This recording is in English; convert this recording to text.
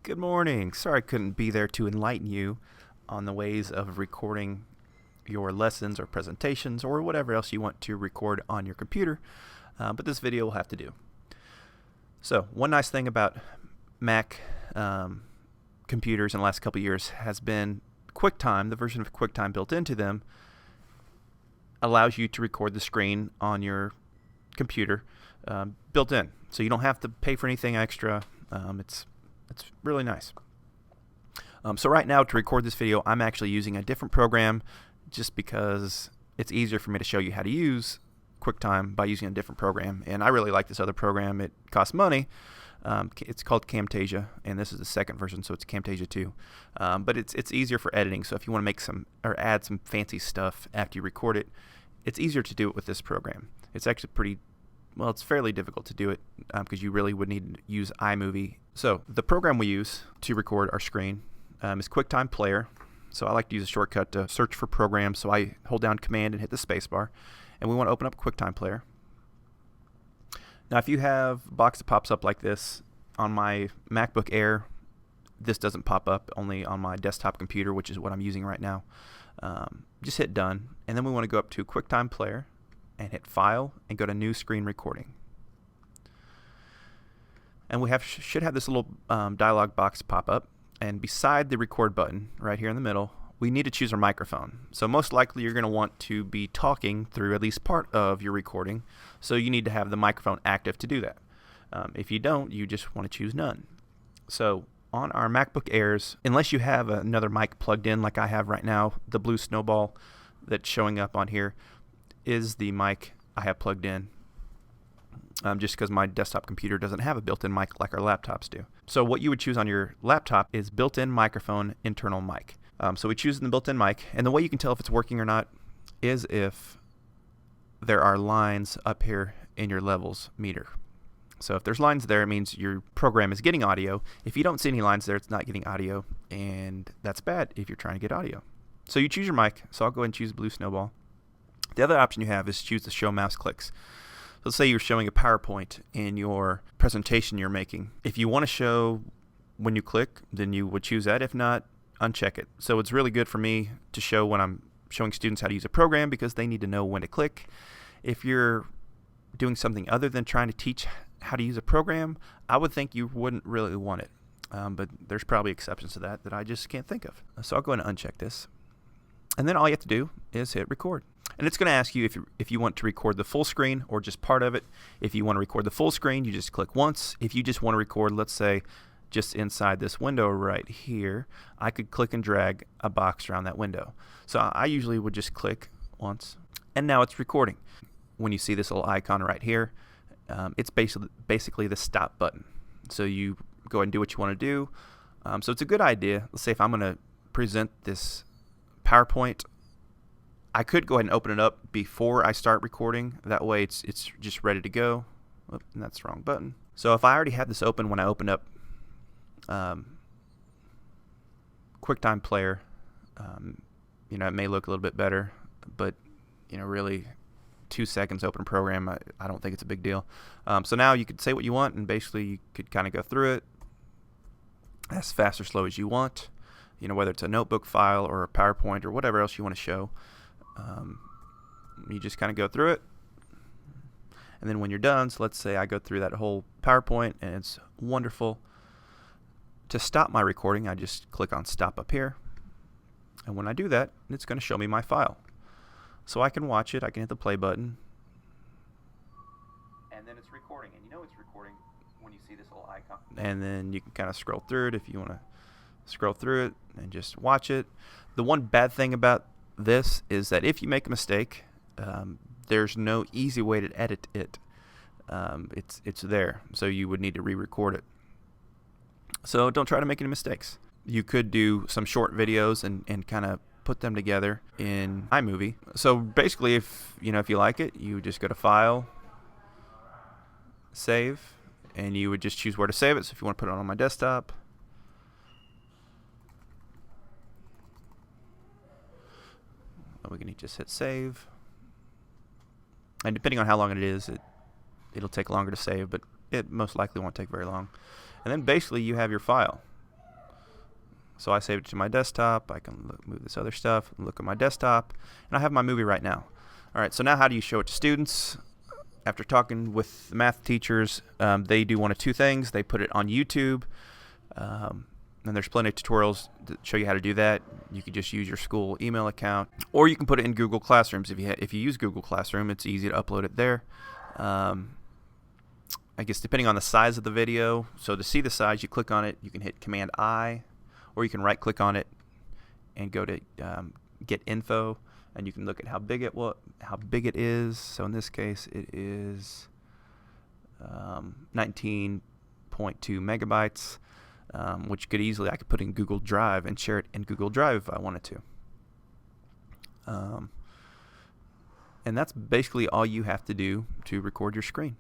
Good morning. Sorry I couldn't be there to enlighten you on the ways of recording your lessons or presentations or whatever else you want to record on your computer, but this video will have to do. So one nice thing about Mac computers in the last couple of years has been QuickTime. The version of QuickTime built into them allows you to record the screen on your computer built in, so you don't have to pay for anything extra. It's really nice. So right now, to record this video, I'm actually using a different program just because it's easier for me to show you how to use QuickTime by using a different program. And I really like this other program. It costs money. It's called Camtasia, and this is the second version, so it's Camtasia 2. But it's easier for editing, so if you want to make some or add some fancy stuff after you record it, it's easier to do it with this program. It's actually it's fairly difficult to do it because you really would need to use iMovie. So the program we use to record our screen is Quicktime Player. So I like to use a shortcut to search for programs. So I hold down Command and hit the spacebar, and we want to open up Quicktime Player. Now if you have a box that pops up like this on my MacBook Air, this doesn't pop up, only on my desktop computer, which is what I'm using right now. Just hit Done, and then we want to go up to Quicktime Player and hit File and go to New Screen Recording. And we should have this little dialog box pop up, and beside the record button right here in the middle, we need to choose our microphone. So most likely you're going to want to be talking through at least part of your recording, so you need to have the microphone active to do that. If you don't, you just want to choose none. So on our MacBook Airs, unless you have another mic plugged in like I have right now, the blue snowball that's showing up on here is the mic I have plugged in, just because my desktop computer doesn't have a built-in mic like our laptops do. So what you would choose on your laptop is built-in microphone, internal mic. So we choose the built-in mic, and the way you can tell if it's working or not is if there are lines up here in your levels meter. So if there's lines there, it means your program is getting audio. If you don't see any lines there, it's not getting audio, and that's bad if you're trying to get audio. So you choose your mic, so I'll go ahead and choose blue snowball. The other option you have is choose the show mouse clicks. So let's say you're showing a PowerPoint in your presentation you're making. If you want to show when you click, then you would choose that. If not, uncheck it. So it's really good for me to show when I'm showing students how to use a program because they need to know when to click. If you're doing something other than trying to teach how to use a program, I would think you wouldn't really want it. But there's probably exceptions to that I just can't think of. So I'll go ahead and uncheck this. And then all you have to do is hit record. And it's going to ask you if you want to record the full screen or just part of it. If you want to record the full screen, you just click once. If you just want to record, let's say, just inside this window right here, I could click and drag a box around that window. So I usually would just click once, and now it's recording. When you see this little icon right here, it's basically the stop button. So you go ahead and do what you want to do. So it's a good idea. Let's say if I'm going to present this PowerPoint, I could go ahead and open it up before I start recording. That way it's just ready to go. Oh, and that's the wrong button. So if I already had this open when I opened up QuickTime Player, it may look a little bit better, but really 2 seconds open program, I don't think it's a big deal. So now you could say what you want, and basically you could kind of go through it as fast or slow as you want, whether it's a notebook file or a PowerPoint or whatever else you want to show. You just kind of go through it, and then when you're done, so let's say I go through that whole PowerPoint and it's wonderful. To stop my recording, I just click on stop up here, and when I do that, it's going to show me my file. So I can watch it, I can hit the play button, and then it's recording, and it's recording when you see this little icon. And then you can kind of scroll through it if you want to scroll through it and just watch it. The one bad thing about this is that if you make a mistake, there's no easy way to edit it. It's there, so you would need to re-record it. So don't try to make any mistakes. You could do some short videos and kind of put them together in iMovie. So basically, if you like it, you just go to File, Save, and you would just choose where to save it. So if you want to put it on my desktop, we can just hit Save. And depending on how long it is, it'll take longer to save, but it most likely won't take very long. And then basically you have your file. So I saved it to my desktop. I can move this other stuff, look at my desktop, and I have my movie right now. All right, so now how do you show it to students? After talking with the math teachers, they do one of two things. They put it on YouTube, and there's plenty of tutorials that show you how to do that. You could just use your school email account, or you can put it in Google Classrooms. If you use Google Classroom, it's easy to upload it there. I guess depending on the size of the video, so to see the size, you click on it, you can hit Command I, or you can right click on it and go to Get Info, and you can look at how big it is. So in this case, it is 19.2 megabytes, which I could put in Google Drive and share it in Google Drive if I wanted to. And that's basically all you have to do to record your screen.